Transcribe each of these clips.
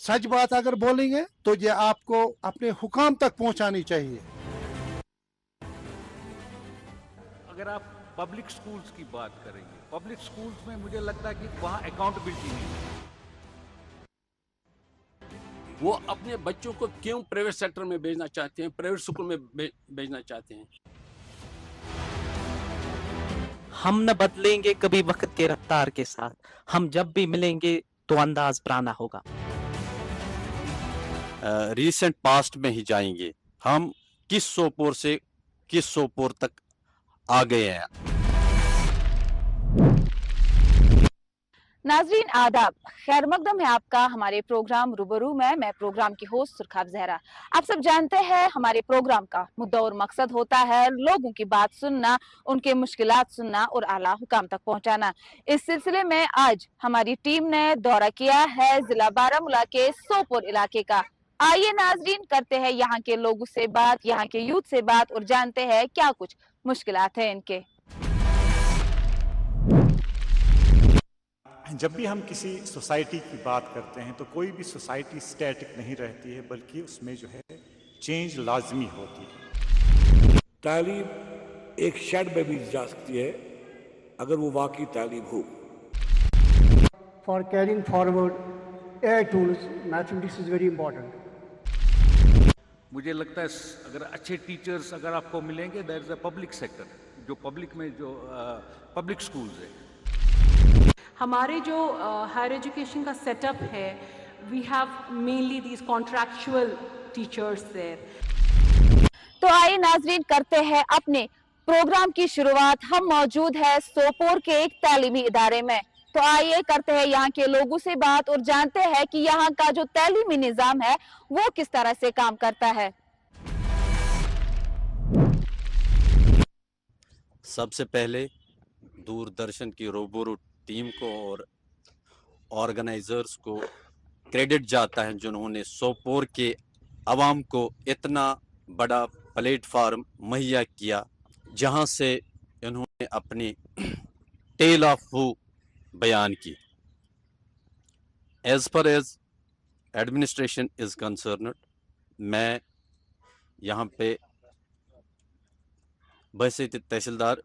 सच बात अगर बोलेंगे तो ये आपको अपने हुकाम तक पहुंचानी चाहिए। अगर आप पब्लिक स्कूल्स की बात करेंगे, पब्लिक स्कूल्स में मुझे लगता है कि वहाँ अकाउंटेबिलिटी नहीं है। वो अपने बच्चों को क्यों प्राइवेट सेक्टर में भेजना चाहते हैं, प्राइवेट स्कूल में भेजना चाहते हैं? हम न बदलेंगे कभी वक्त के रफ्तार के साथ, हम जब भी मिलेंगे तो अंदाज पुराना होगा। रीसेंट पास्ट में ही जाएंगे, हम किस सोपोर से किस सोपोर तक आ गए हैं। नाजरीन आदाब, खैर मकदम है आपका हमारे प्रोग्राम रूबरू में। मैं प्रोग्राम की होस्ट सुरखाब जहरा। आप सब जानते हैं हमारे प्रोग्राम का मुद्दा और मकसद होता है लोगों की बात सुनना, उनके मुश्किलात सुनना और आला हुकाम तक पहुंचाना। इस सिलसिले में आज हमारी टीम ने दौरा किया है जिला बारामूला के सोपोर इलाके का। आइए नाजरीन करते हैं यहाँ के लोगों से बात, यहाँ के यूथ से बात और जानते हैं क्या कुछ मुश्किलात है इनके। जब भी हम किसी सोसाइटी की बात करते हैं तो कोई भी सोसाइटी स्टैटिक नहीं रहती है, बल्कि उसमें जो है चेंज लाजमी होती है। तालीम एक शेड में भी जा सकती है अगर वो वाकई तालीम हो। For carrying forward AI tools, mathematics is very important. मुझे लगता है अगर अच्छे टीचर्स अगर आपको मिलेंगे, there is a public sector, जो पब्लिक में जो पब्लिक स्कूल्स है। हमारे जो हायर एजुकेशन का सेटअप है, we have mainly these contractual teachers there. तो आइए नाजरीन करते हैं अपने प्रोग्राम की शुरुआत। हम मौजूद है सोपोर के एक तालीमी इदारे में, तो आइए करते हैं यहाँ के लोगों से बात और जानते हैं कि यहाँ का जो तालीमी निज़ाम है वो किस तरह से काम करता है। सबसे पहले दूरदर्शन की रूबरू टीम को और ऑर्गेनाइजर्स को क्रेडिट जाता है जिन्होंने सोपोर के अवाम को इतना बड़ा प्लेटफार्म मुहैया किया, जहां से इन्होंने अपनी टेल ऑफ वू बयान की। As per as administration is concerned, मैं यहाँ पे बहसीत तहसीलदार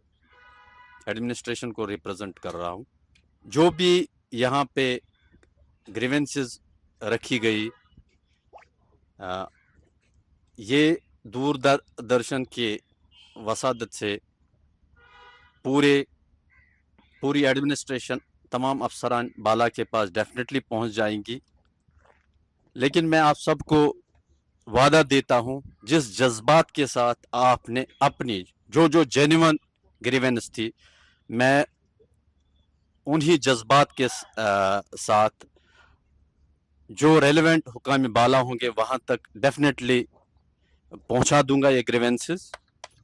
एडमिनिस्ट्रेशन को रिप्रेजेंट कर रहा हूँ। जो भी यहाँ पे ग्रीवेंसेस रखी गई, ये दूरदर्शन के वसादत से पूरी एडमिनिस्ट्रेशन, तमाम अफसरान बाला के पास डेफिनेटली पहुँच जाएंगी। लेकिन मैं आप सबको वादा देता हूँ, जिस जज्बात के साथ आपने अपनी जो जेन्युइन ग्रीवेंस थी, मैं उन्हीं जज्बात के साथ जो रेलेवेंट हुकाम बाला होंगे वहां तक डेफिनेटली पहुंचा दूंगा ये ग्रीवेंसेस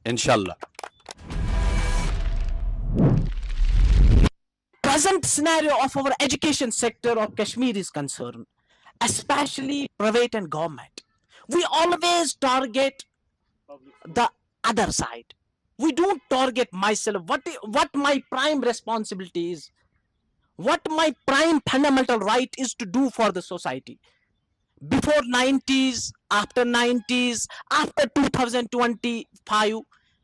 इंशाल्लाह। Present scenario of our education sector of Kashmir is concerned, especially private and government. We always target the other side. We don't target myself. What my prime responsibility is, what my prime fundamental right is to do for the society. Before 90s, after 90s, after 2025,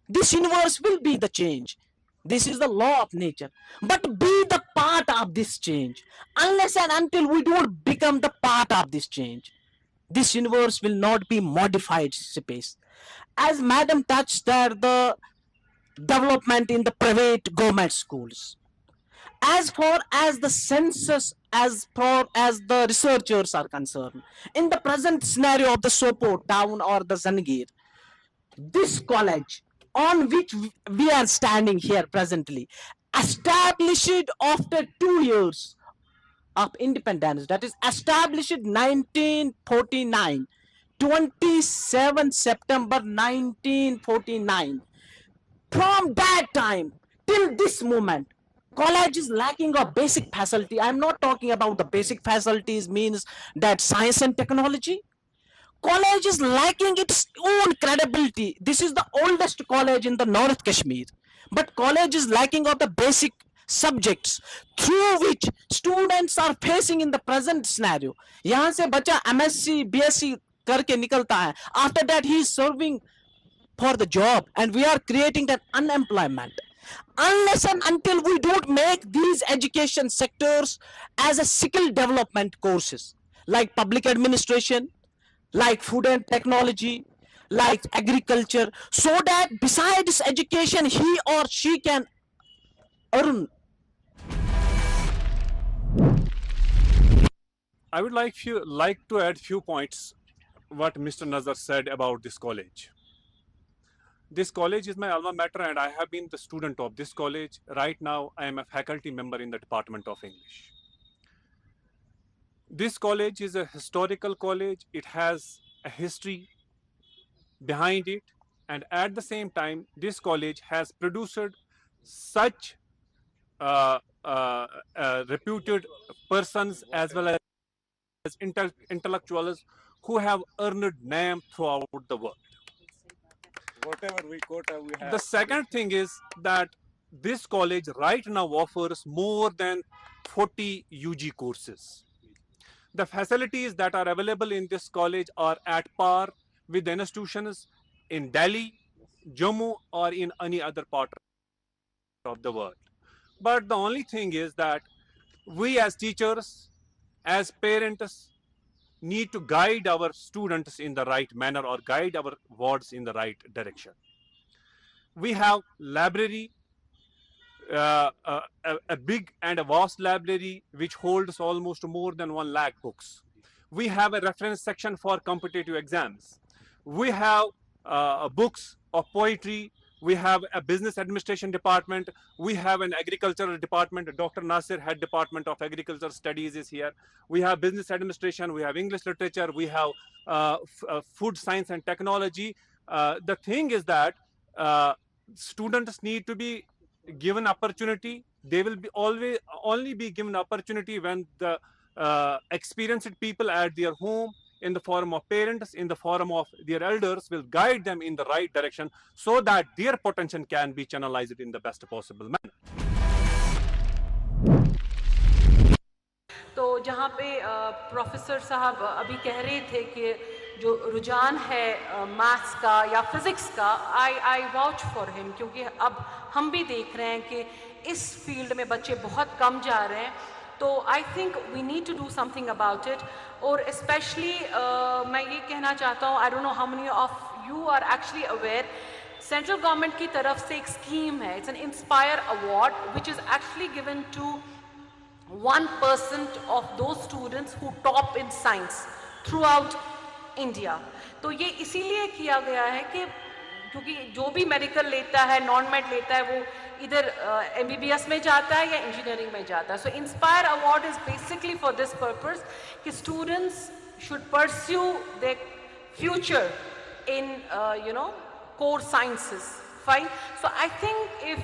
this universe will be the change. This is the law of nature. But be the part of this change. Unless and until we don't become the part of this change, this universe will not be modified space. As Madam touched there, the development in the private government schools. As far as the census, as far as the researchers are concerned, in the present scenario of the Sopore town or the Zangir, this college on which we are standing here presently, established after 2 years of independence, that is established 1949, 27 September 1949. From that time till this moment, college is lacking of basic facility. I'm not talking about the basic facilities means that science and technology. College is lacking its own credibility. This is the oldest college in the North Kashmir, but college is lacking of the basic subjects through which students are facing in the present scenario. यहाँ से बच्चा MSc, BSc करके निकलता है. After that he is serving for the job, and we are creating that unemployment. Unless and until we don't make these education sectors as a skill development courses, like public administration, like food and technology, like agriculture, so that besides education he or she can earn. I would like to add few points what Mr. Nazar said about this college. This college is my alma mater, and I have been the student of this college. Right now, I am a faculty member in the Department of English. This college is a historical college. It has a history behind it, and at the same time, this college has produced such reputed persons as well as intellectuals who have earned name throughout the world. Whatever we quota, we have. The second thing is that this college right now offers more than 40 UG courses. The facilities that are available in this college are at par with the institutions in Delhi, Jammu, or in any other part of the world. But the only thing is that we as teachers, as parents, need to guide our students in the right manner or guide our wards in the right direction. We have library, a big and a vast library which holds almost more than 1 lakh books. We have a reference section for competitive exams. We have books of poetry. We have a business administration department. We have an agricultural department. Dr. Nasir, head department of agricultural studies, is here. We have business administration. We have English literature. We have food science and technology. The thing is that students need to be given opportunity. They will be only be given opportunity when the experienced people at their home, in the form of parents, in the form of their elders, will guide them in the right direction so that their potential can be channelized in the best possible manner. तो जहाँ पे professor साहब अभी कह रहे थे कि जो रुझान है मैथ्स का या फिज़िक्स का, आई वाउच फॉर हिम, क्योंकि अब हम भी देख रहे हैं कि इस फील्ड में बच्चे बहुत कम जा रहे हैं. तो I think we need to do something about it. और स्पेशली मैं ये कहना चाहता हूँ, I don't know how many of you are actually aware, central government की तरफ से एक स्कीम है, it's an inspire award which is actually given to 1% of those students who top in science throughout India. तो ये इसीलिए किया गया है कि क्योंकि जो भी मेडिकल लेता है, नॉन मेड लेता है, वो इधर MBBS में जाता है या इंजीनियरिंग में जाता है. So inspire award is basically for this purpose कि students should pursue their future in core sciences. Fine. So I think if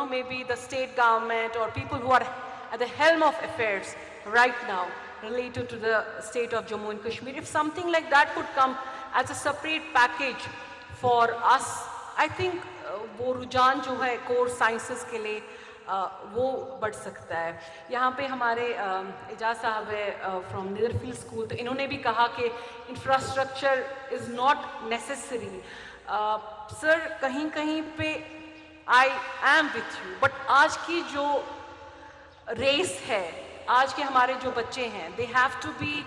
maybe the state government or people who are at the helm of affairs right now related to the state of Jammu and Kashmir, if something like that could come as a separate package for us, I think वो रुझान जो है core sciences के लिए वो बढ़ सकता है. यहाँ पे हमारे एजाज साहब है फ्रॉम नीदरफील्ड स्कूल, तो इन्होंने भी कहा कि infrastructure is not necessary. Sir कहीं कहीं पे I am with you, but आज की जो रेस है, आज के हमारे जो बच्चे हैं, they have to be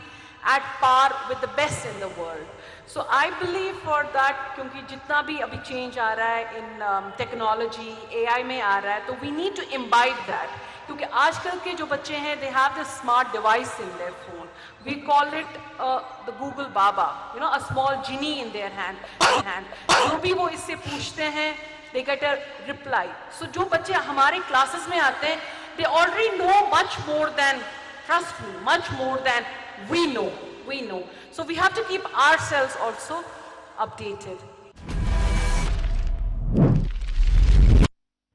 at par with the best in the world. So I believe for that, क्योंकि जितना भी अभी चेंज आ रहा है इन टेक्नोलॉजी, AI में आ रहा है, तो we need to imbibe that. क्योंकि आजकल के जो बच्चे हैं, they have this smart device in their phone. We call it the Google Baba, a small genie in their hand. जो भी वो इससे पूछते हैं, they get a reply. So जो बच्चे हमारे classes में आते हैं, they already know much more than, trust me, much more than we know. So we have to keep ourselves also updated.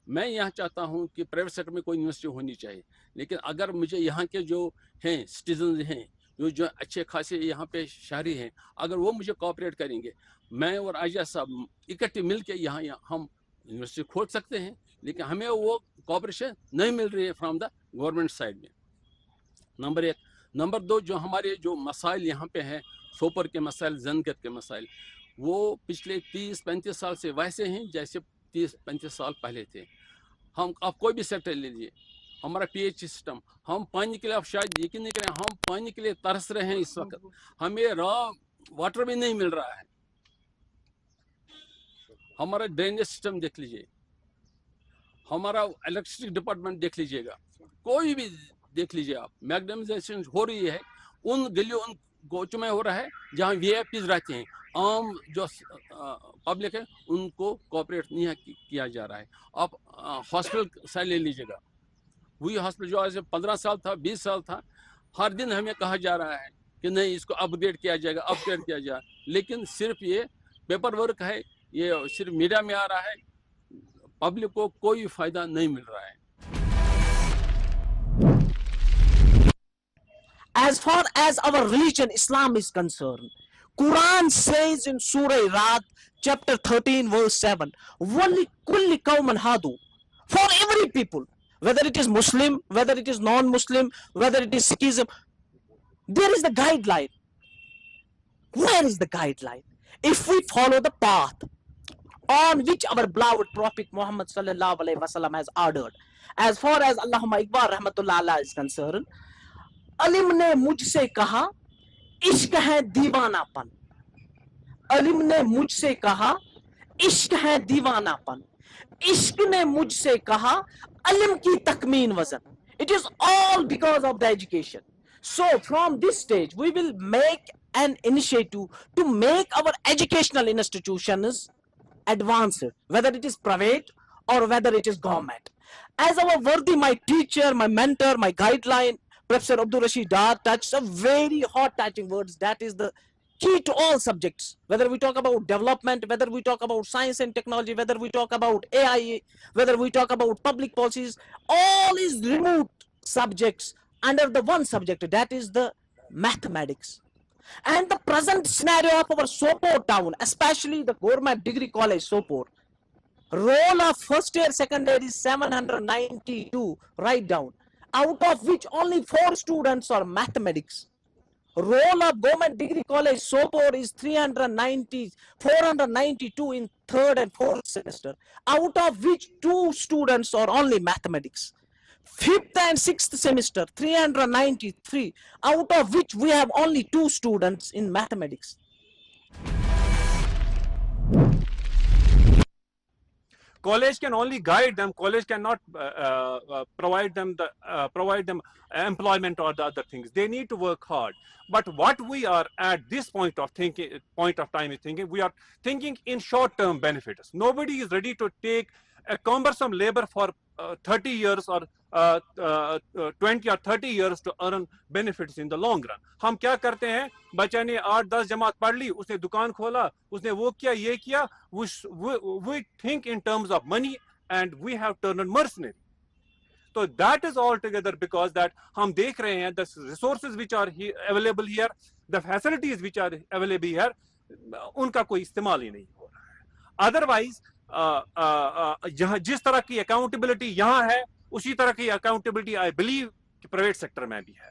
मैं यहाँ चाहता हूँ कि प्राइवेट सेक्टर में कोई यूनिवर्सिटी होनी चाहिए, लेकिन अगर मुझे यहाँ के जो हैं सिटीजन हैं, जो अच्छे खासे यहाँ पे शहरी हैं, अगर वो मुझे कोऑपरेट करेंगे, मैं और आजा साहब इकट्ठे मिल के यहाँ हम यूनिवर्सिटी खोल सकते हैं. لیکن ہمیں وہ کوآپریشن نہیں مل رہی ہے فرام دا گورنمنٹ سائڈ میں. نمبر 1. نمبر 2, جو ہمارے جو مسائل یہاں پہ ہیں, سوپر کے مسائل, زنگت کے مسائل, وہ پچھلے 30-35 سال سے ویسے ہیں جیسے 30-35 سال پہلے تھے. ہم آپ کوئی بھی سیکٹر لے لیجیے, ہمارا پی ایچ سسٹم, ہم پانی کے لیے, آپ شاید یقین نہیں کریں, ہم پانی کے لیے ترس رہے ہیں اس وقت. ہمیں را واٹر بھی نہیں مل رہا ہے. ہمارا ڈرینیج سسٹم دیکھ لیجیے, ہمارا الیکٹرسٹی ڈپارٹمنٹ دیکھ لیجیے گا, کوئی بھی دیکھ لیجیے آپ, میگڈمائزیشن ہو رہی ہے ان گلیوں, ان گوچوں میں ہو رہا ہے جہاں وی آئی پیز رہتے ہیں. عام جو پبلک ہے ان کو کوآپریٹ نہیں کیا جا رہا ہے. آپ ہاسپٹل سے لے لیجیے گا, وہی ہاسپٹل جو آج 15 سال تھا, 20 سال تھا, ہر دن ہمیں کہا جا رہا ہے کہ نہیں اس کو اپ گریڈ کیا جائے گا, اپ گریڈ کیا جائے گا, لیکن صرف یہ پیپر ورک ہے, یہ صرف میڈیا میں آ رہا ہے, پبلک کو کوئی فائدہ نہیں مل رہا ہے. As far as our religion, Islam is concerned, Quran says in Surah Ra'd, chapter 13, verse 7, وَلِكُلِّ قَوْمٍ هَادُوا, for every people, whether it is Muslim, whether it is non-Muslim, whether it is Sikhism, there is the guideline. Where is the guideline? If we follow the path on which our beloved Prophet Muhammad sallallahu alaihi wasallam has ordered, as far as Allahumma Iqbal rahmatullah Allah is concerned, علم نے مجھ سے کہا عشق ہے دیوانہ پن, علم نے مجھ سے کہا عشق ہے دیوانہ پن, عشق نے مجھ سے کہا علم کی تکمین وزن. It is all because of the education. So from this stage we will make an initiative to make our educational institutions advanced, whether it is private or whether it is government. As our worthy, my teacher, my mentor, my guideline, Professor Abdul Rashid Dar touched some very heart-touching words. That is the key to all subjects. Whether we talk about development, whether we talk about science and technology, whether we talk about AI, whether we talk about public policies, all is removed subjects under the one subject, that is the mathematics. And the present scenario of our Sopore town, especially the government degree college Sopore, roll of first year, second year is 792, write down, out of which only 4 students are mathematics. Roll of government degree college Sopore is 492 in 3rd and 4th semester, out of which 2 students are only mathematics. 5th and 6th semester 393, out of which we have only 2 students in mathematics. College can only guide them. College cannot provide them employment or the other things. They need to work hard. But what we are at this point of time is thinking, we are thinking in short-term benefits. Nobody is ready to take a cumbersome labor for 30 years or 20 or 30 years to earn benefits in the long run. ہم کیا کرتے ہیں, بچہ نے 8-10 جماعت پڑھ لی, اس نے دکان کھولا, اس نے وہ کیا, یہ کیا, we think in terms of money and we have turned mercenary. So that is altogether because that ہم دیکھ رہے ہیں the resources which are available here, the facilities which are available here, ان کا کوئی استعمال ہی نہیں ہو رہا ہے. Otherwise جہاں جس طرح کی اکاؤنٹیبلٹی یہاں ہے, اسی طرح کی اکاؤنٹیبلٹی آئی بلیو کہ پرائیویٹ سیکٹر میں بھی ہے.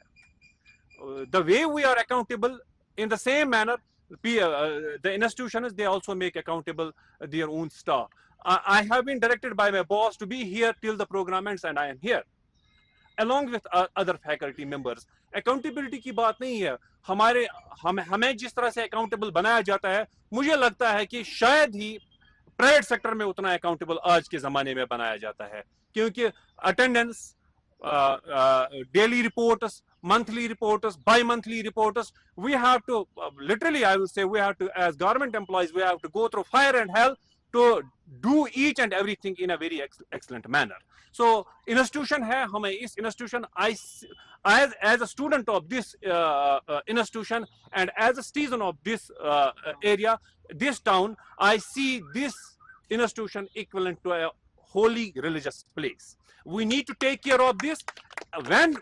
The way we are accountable, in the same manner, the institutions, they also make accountable their own staff. I have been directed by my boss to be here till the program ends, and I am here along with other faculty members. Accountability کی بات نہیں ہے, ہمیں جس طرح سے accountable بنایا جاتا ہے, مجھے لگتا ہے کہ شاید ہی پرائیویٹ سیکٹر میں اتنا اکاؤنٹیبل آج کے زمانے میں بنایا جاتا ہے, کیونکہ attendance, daily reports, monthly reports, bi-monthly reports, we have to, literally I will say, we have to, as government employees, we have to go through fire and hell to do each and everything in a very excellent manner. So institution hai, hame is institution, as a student of this institution and as a citizen of this area, this town, I see this institution equivalent to a holy religious place. We need to take care of this. When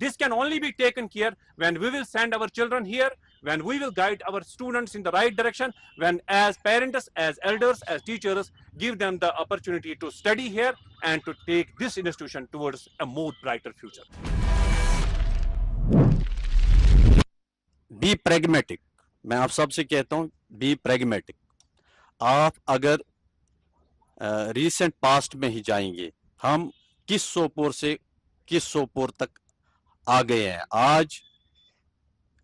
this can only be taken care when we will send our children here, when we will guide our students in the right direction, when as parents, as elders, as teachers, give them the opportunity to study here and to take this institution towards a more brighter future. Be pragmatic, मैं आप सबसे कहता हूँ B pragmatic. आप अगर recent past में ही जाएंगे, हम किस सोपोर से किस सोपोर तक आ गए हैं. आज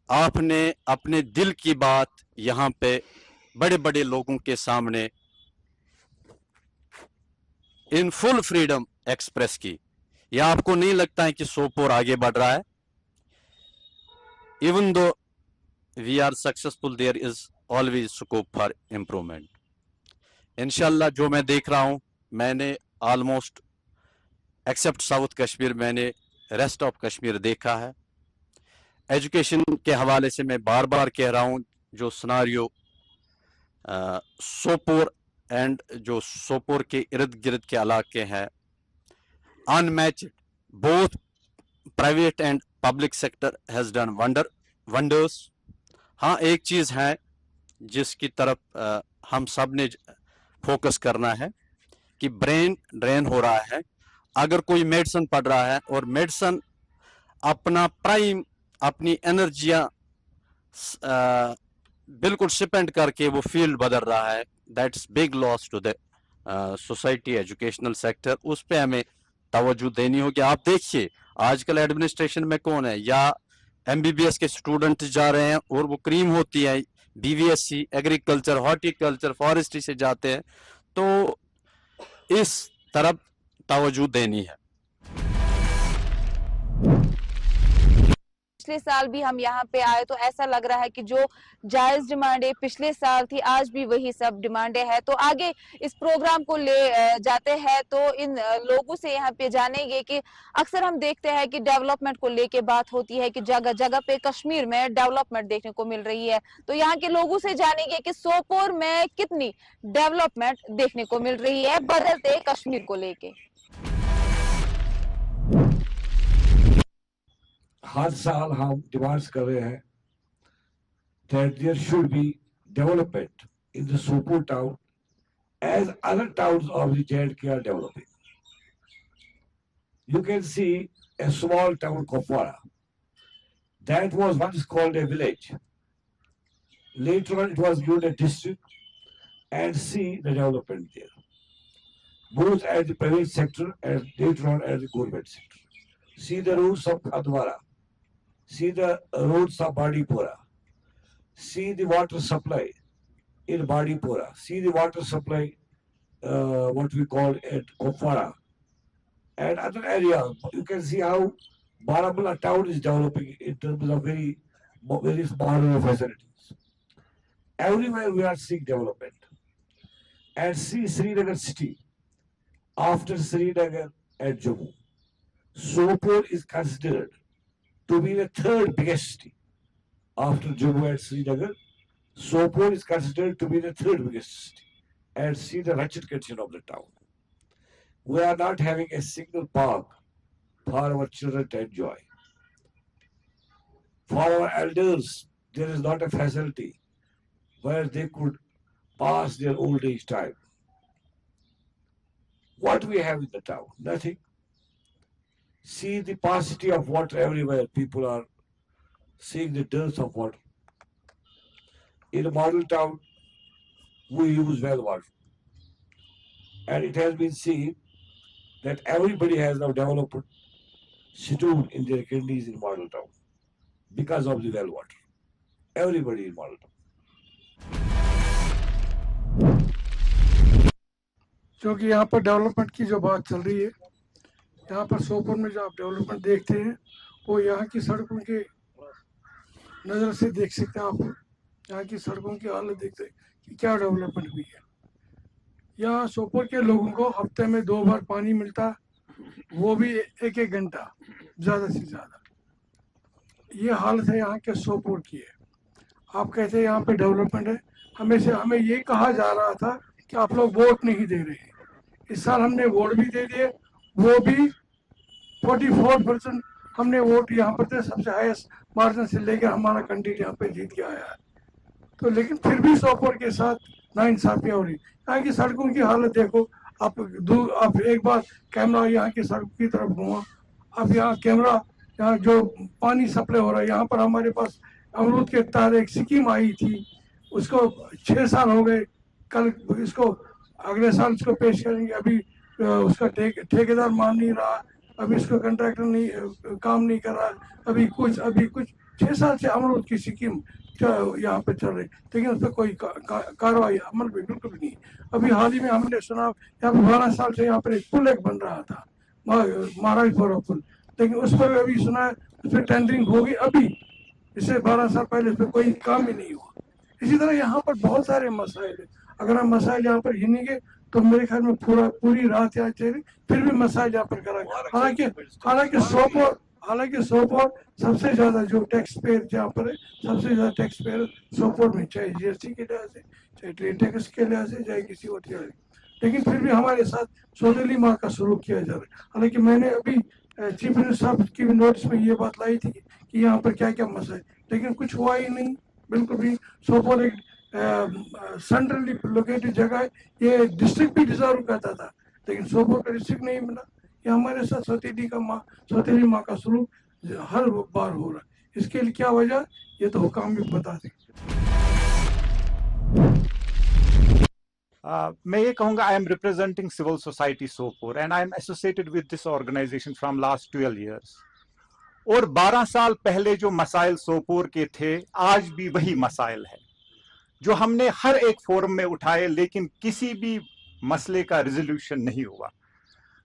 आपने अपने दिल की बात यहाँ पे बड़े बड़े लोगों के सामने इन फुल फ्रीडम एक्सप्रेस की. या आपको नहीं लगता है कि सोपोर आगे बढ़ रहा है? Even though we are successful, there is always scope for improvement. इंशाल्लाह जो मैं देख रहा हूँ, मैंने ऑलमोस्ट एक्सेप्ट साउथ कश्मीर, मैंने रेस्ट ऑफ कश्मीर देखा है. एजुकेशन के हवाले से मैं बार बार कह रहा हूँ, जो सिनारियो सोपोर एंड जो सोपोर के इर्द गिर्द के इलाके हैं, unmatched. Both private and public sector has done wonders. हाँ, एक चीज़ है जिसकी तरफ हम सब ने फोकस करना है कि ब्रेन ड्रेन हो रहा है. अगर कोई मेडिसिन पढ़ रहा है और मेडिसिन अपना प्राइम अपनी एनर्जियाँ बिल्कुल स्पेंड करके वो फील्ड बदल रहा है, that's big loss to the society, educational sector. उस पर हमें तवज्जो देनी होगी. आप देखिए आजकल एडमिनिस्ट्रेशन में कौन है, या MBBS के स्टूडेंट जा रहे हैं और वो क्रीम होती है, BVSC एग्रीकल्चर, हॉर्टिकल्चर, फॉरेस्ट्री से जाते हैं. तो इस तरफ तवज्जो देनी है. पिछले साल भी हम यहाँ पे आए तो ऐसा लग रहा है कि जो जायज डिमांडें पिछले साल थी, आज भी वही सब डिमांडें हैं. तो आगे इस प्रोग्राम को ले जाते हैं तो इन लोगों से यहाँ पे जानेंगे कि अक्सर हम देखते हैं कि डेवलपमेंट को लेके बात होती है कि जगह जगह पे कश्मीर में डेवलपमेंट देखने को मिल रही है. तो यहाँ के लोगों से जानेंगे कि सोपोर में कितनी डेवलपमेंट देखने को मिल रही है बदलते कश्मीर को लेके. हर साल हम डिमांड्स कर रहे हैं that there should be development in the Sopore town as other towns of the J&K are developing. You can see a small town, Kopara, that was once called a village. Later on it was given a district, and see the development there, both at the private sector and later on at the government sector. See the roads of Khandwara. See the roads of Badipura. See the water supply in Badipura. See the water supply, what we call at Kopara and other areas. You can see how Baramulla town is developing in terms of very modern facilities. Everywhere we are seeing development. And see Srinagar city. After Srinagar and Jammu, Sopore is considered to be the third biggest city. After Jammu and Srinagar, Sopore is considered to be the third biggest city. And see the wretched condition of the town. We are not having a single park for our children to enjoy. For our elders, there is not a facility where they could pass their old age time. What we have in the town? Nothing. See the paucity of water everywhere. People are seeing the dearth of water. In a model town, we use well water. And it has been seen that everybody has now developed stone in their kidneys in model town because of the well water. Everybody in model town. क्योंकि यहाँ पर development की जो बात चल रही है, यहाँ पर सोपोर में जो आप डेवलपमेंट देखते हैं वो यहाँ की सड़कों के नज़र से देख सकते हैं. आप यहाँ की सड़कों की हालत देखते हैं कि क्या डेवलपमेंट हुई है. यहाँ सोपोर के लोगों को हफ्ते में 2 बार पानी मिलता, वो भी एक घंटा ज़्यादा से ज़्यादा. ये हालत है यहाँ के सोपोर की है. आप कहते हैं यहाँ पे डेवलपमेंट है. हमें ये कहा जा रहा था कि आप लोग वोट नहीं दे रहे हैं. इस साल हमने वोट भी दे दिए, वो भी 44% हमने वोट यहाँ पर थे, सबसे हाईएस्ट मार्जिन से लेकर हमारा कैंडिडेट यहाँ पे जीत के आया है। तो लेकिन फिर भी सोपोर के साथ नाइंसाफियाँ हो रही। यहाँ की सड़कों की हालत देखो, आप एक बार कैमरा यहाँ की सड़क की तरफ घुमा, अब यहाँ कैमरा, यहाँ जो पानी सप्लाई हो रहा है, यहाँ पर हमारे पास अमरूद के तार एक स्कीम आई थी, उसको 6 साल हो गए, कल इसको अगले साल इसको पेश करेंगे, अभी उसका ठेकेदार मान नहीं रहा, अभी इसको कंट्रैक्टर नहीं काम नहीं कर रहा, अभी कुछ 6 साल से अमरूद की स्कीम यहाँ पे चल रही, लेकिन उस पर कोई कार्रवाई अमल में बिल्कुल नहीं। अभी हाल ही में हमने सुना यहाँ पे 12 साल से यहाँ पर एक पुल बन रहा था, महाराजपुरा पुल, लेकिन उस पर अभी सुना है उस पर टेंडरिंग होगी, अभी इससे 12 साल पहले उस पर कोई काम ही नहीं हुआ। इसी तरह यहाँ पर बहुत सारे मसाइल है, अगर हम मसाइल यहाँ पर गिनेंगे तो मेरे ख्याल में पूरी रात यहाँ चलेगी, फिर भी मसाइल यहाँ पर करेंगे। हालांकि सोपोर सबसे ज्यादा जो टैक्स पेयर यहाँ पर है, सबसे ज्यादा टैक्स पेयर सोपोर में, चाहे जीएसटी के लिहाज से, चाहे ट्रेड टैक्स के लिहाज से, चाहे किसी और के लिहाज से, लेकिन फिर भी हमारे साथ सोनेली माँ का सलूक किया जा रहा है। हालांकि मैंने अभी चीफ मिनिस्टर साहब की नोटिस में ये बात लाई थी कि यहाँ पर क्या क्या मसला है, लेकिन कुछ हुआ ही नहीं बिल्कुल भी। सोपोर एक सेंट्रली लोकेटेड जगह है, ये डिस्ट्रिक्ट भी डिजर्व करता था, लेकिन सोपोर का डिस्ट्रिक्ट नहीं मिला। ये हमारे साथ सौतेली माँ का सलूक हर बार हो रहा है। इसके लिए क्या वजह, ये तो हुकाम भी बता देंगे। मैं ये कहूँगा, I am representing civil society Sopore and I am associated with this organisation from last 12 years। और 12 साल पहले जो मसाइल सोपोर के थे, आज भी वही मसाइल है जो हमने हर एक फोरम में उठाए, लेकिन किसी भी मसले का रिजोल्यूशन नहीं हुआ।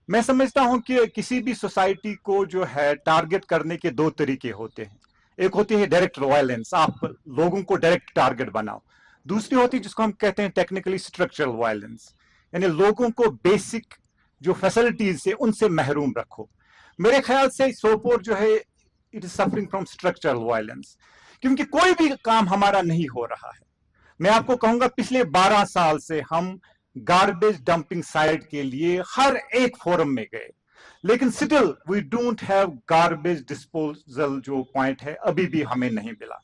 मैं समझता हूं कि किसी भी सोसाइटी को जो है टारगेट करने के 2 तरीके होते हैं। एक होती है डायरेक्ट वायलेंस, आप लोगों को डायरेक्ट टारगेट बनाओ। दूसरी होती है जिसको हम कहते हैं टेक्निकली स्ट्रक्चरल वायलेंस, यानी लोगों को बेसिक जो फैसिलिटीज है उनसे महरूम रखो। मेरे ख्याल से सोपोर जो है it is suffering from structural violence, क्योंकि कोई भी काम हमारा नहीं हो रहा है। मैं आपको कहूंगा पिछले 12 साल से हम गार्बेज डंपिंग साइट के लिए हर एक फोरम में गए, लेकिन still we don't have garbage disposal जो पॉइंट है अभी भी हमें नहीं मिला।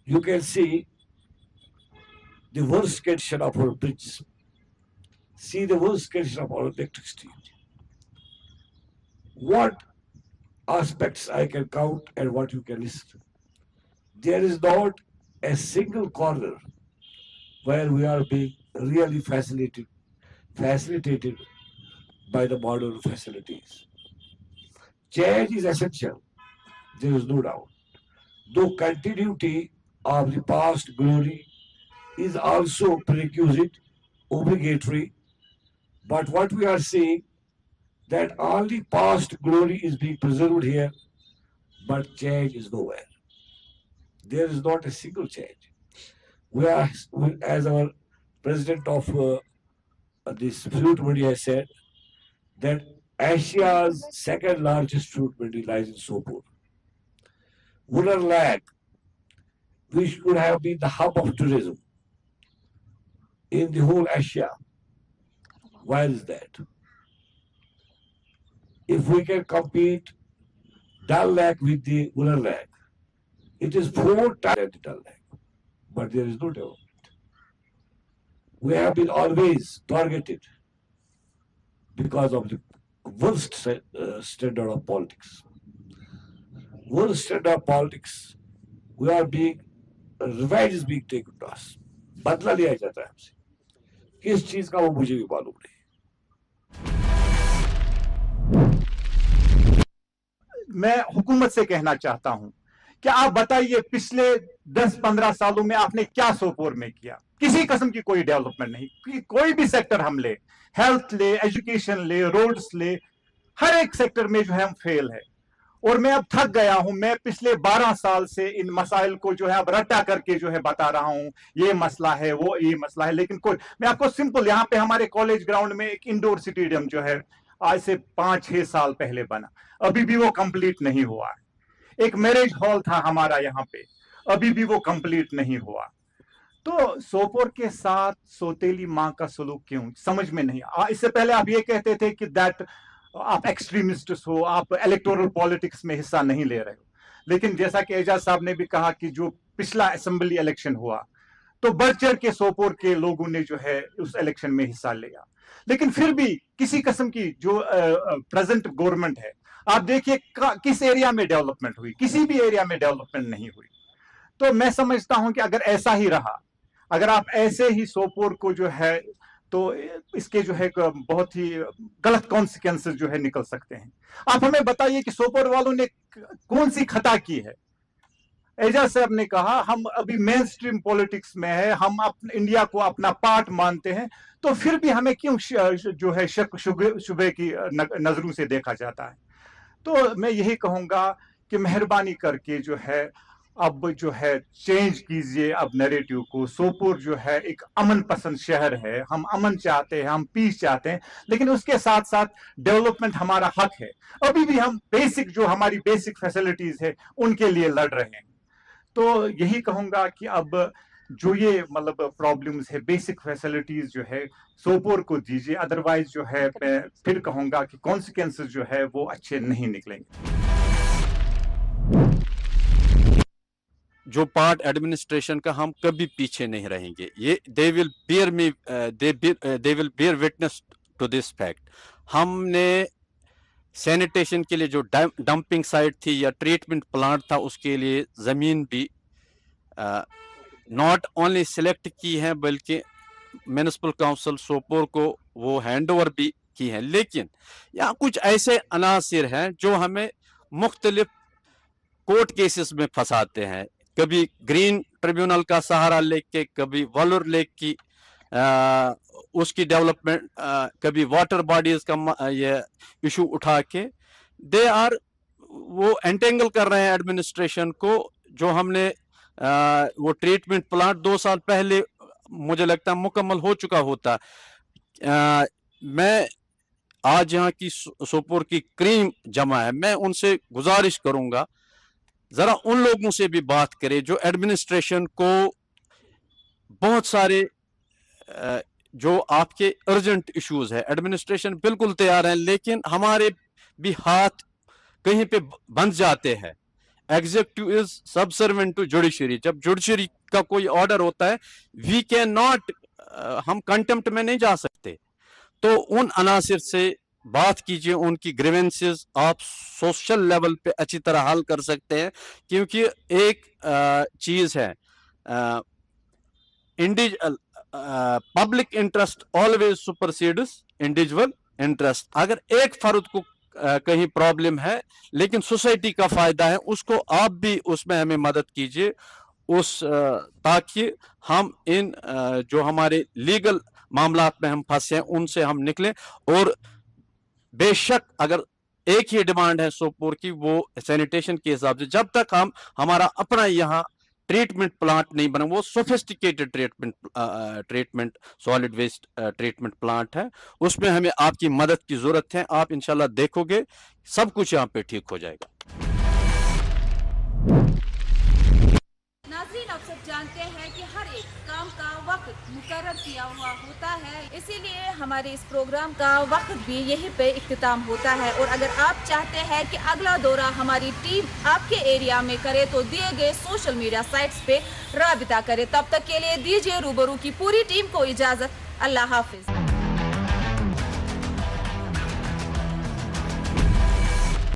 You can see the worst condition of our bridges. See the worst condition of our electricity. What aspects I can count and what you can list. There is not a single corner where we are being really facilitated by the modern facilities. Change is essential, there is no doubt. Though continuity of the past glory is also prerequisite, obligatory, but what we are seeing that only past glory is being preserved here, but change is nowhere. There is not a single change. We are, as our president of this fruit mandi has said, that Asia's second largest fruit mandi lies in Sopur. Wooden Lag, which could have been the hub of tourism in the whole Asia. Why is that? If we can compete Dal Lake with the Wooden Lag, it is 4 times the Dal Lake, but there is no development. We have been always targeted because of the worst standard of politics. Worst standard of politics, we are being, revenge is being taken to us. बदला लिया जाता है हमसे, किस चीज का वो मुझे भी मालूम नहीं। मैं हुकूमत से कहना चाहता हूं कि आप बताइए पिछले 10-15 सालों में आपने क्या सोपोर में किया? किसी किस्म की कोई डेवलपमेंट नहीं। कोई भी सेक्टर हम ले, हेल्थ ले, एजुकेशन ले, रोड्स ले, हर एक सेक्टर में जो है हम फेल है। और मैं अब थक गया हूं, मैं पिछले 12 साल से इन मसाइल को जो है अब रट्टा करके जो है बता रहा हूं, ये मसला है, वो ये मसला है, लेकिन कोई, मैं आपको सिंपल, यहाँ पे हमारे कॉलेज ग्राउंड में एक इंडोर स्टेडियम जो है आज से 5-6 साल पहले बना, अभी भी वो कंप्लीट नहीं हुआ है। एक मैरिज हॉल था हमारा यहाँ पे, अभी भी वो कंप्लीट नहीं हुआ। तो सोपोर के साथ सोतेली माँ का सलूक क्यों समझ में नहीं इससे पहले आप ये कहते थे कि दैट आप एक्सट्रीमिस्ट हो, आप इलेक्टोरल पॉलिटिक्स में हिस्सा नहीं ले रहे हो, लेकिन जैसा कि एजाज साहब ने भी कहा कि जो पिछला असेंबली इलेक्शन हुआ तो बढ़ चढ़ के सोपोर के लोगों ने जो है उस इलेक्शन में हिस्सा लिया, लेकिन फिर भी किसी किस्म की जो प्रेजेंट गवर्नमेंट है, आप देखिए किस एरिया में डेवलपमेंट हुई, किसी भी एरिया में डेवलपमेंट नहीं हुई। तो मैं समझता हूं कि अगर ऐसा ही रहा, अगर आप ऐसे ही सोपोर को जो है तो इसके जो है बहुत ही गलत कॉन्सिक्वेंसेस जो है निकल सकते हैं। आप हमें बताइए कि सोपोर वालों ने कौन सी खता की है। एजाज साहब ने कहा हम अभी मेन स्ट्रीम पॉलिटिक्स में है, हम इंडिया को अपना पार्ट मानते हैं, तो फिर भी हमें क्यों जो है शक शुबे की नजरों से देखा जाता है। तो मैं यही कहूंगा कि मेहरबानी करके जो है अब जो है चेंज कीजिए अब नैरेटिव को। सोपोर जो है एक अमन पसंद शहर है, हम अमन चाहते हैं, हम पीस चाहते हैं, लेकिन उसके साथ साथ डेवलपमेंट हमारा हक है। अभी भी हम बेसिक जो हमारी बेसिक फैसिलिटीज है उनके लिए लड़ रहे हैं। तो यही कहूंगा कि अब जो ये मतलब प्रॉब्लम्स है, बेसिक फैसिलिटीज जो है सोपोर को दीजिए, अदरवाइज जो है मैं फिर कहूंगा कि कॉन्सिक्वेंसेस जो है वो अच्छे नहीं निकलेंगे। जो पार्ट एडमिनिस्ट्रेशन का हम कभी पीछे नहीं रहेंगे, ये they will bear witness to this fact. हमने सैनिटेशन के लिए जो डंपिंग साइट थी या ट्रीटमेंट प्लांट था उसके लिए ज़मीन भी नॉट ओनली सिलेक्ट की है बल्कि म्यूनिसिपल काउंसिल सोपोर को वो हैंड ओवर भी की है। लेकिन यहाँ कुछ ऐसे अनासिर हैं जो हमें मुख्तलिफ कोर्ट केसेस में फंसाते हैं, कभी ग्रीन ट्रिब्यूनल का सहारा लेके, कभी वॉलर लेक की उसकी डेवलपमेंट, कभी वाटर बॉडीज का ये इशू उठा के वो एंटेंगल कर रहे हैं एडमिनिस्ट्रेशन को। जो हमने वो ट्रीटमेंट प्लांट 2 साल पहले मुझे लगता है मुकम्मल हो चुका होता। मैं आज यहाँ की सोपोर की क्रीम जमा है, मैं उनसे गुजारिश करूंगा जरा उन लोगों से भी बात करें जो एडमिनिस्ट्रेशन को बहुत सारे जो आपके अर्जेंट इश्यूज है, एडमिनिस्ट्रेशन बिल्कुल तैयार है, लेकिन हमारे भी हाथ कहीं पे बंध जाते हैं। Executive is subservient to judiciary. जब जुडिशरी का कोई ऑर्डर होता है वी कैन नॉट, हम कंटेम्प्ट में नहीं जा सकते। तो उन अनासिर से बात कीजिए, उनकी ग्रीवेंसेस आप सोशल लेवल पे अच्छी तरह हल कर सकते हैं, क्योंकि एक चीज है public interest always supersedes individual interest. अगर एक फर्द को कहीं प्रॉब्लम है लेकिन सोसाइटी का फायदा है, उसको आप भी उसमें हमें मदद कीजिए ताकि हम इन जो हमारे लीगल मामलात में हम फंसे हैं उनसे हम निकलें। और बेशक अगर एक ही डिमांड है सोपोर की, वो सैनिटेशन के हिसाब से, जब तक हम हमारा अपना यहाँ ट्रीटमेंट प्लांट नहीं बना, वो sophisticated treatment solid waste treatment plant है, उसमें हमें आपकी मदद की जरूरत है। आप इंशाल्लाह देखोगे सब कुछ यहाँ पे ठीक हो जाएगा। नाज़रीन, आप सब जानते हैं कि हर एक काम का वक्त मुकर्रर किया हुआ होता है, इसीलिए हमारे इस प्रोग्राम का वक्त भी यहीं पे इख्तिताम होता है। और अगर आप चाहते हैं कि अगला दौरा हमारी टीम आपके एरिया में करे तो दिए गए सोशल मीडिया साइट्स पे राबिता करे। तब तक के लिए दीजिए रूबरू की पूरी टीम को इजाजत। अल्लाह हाफिज।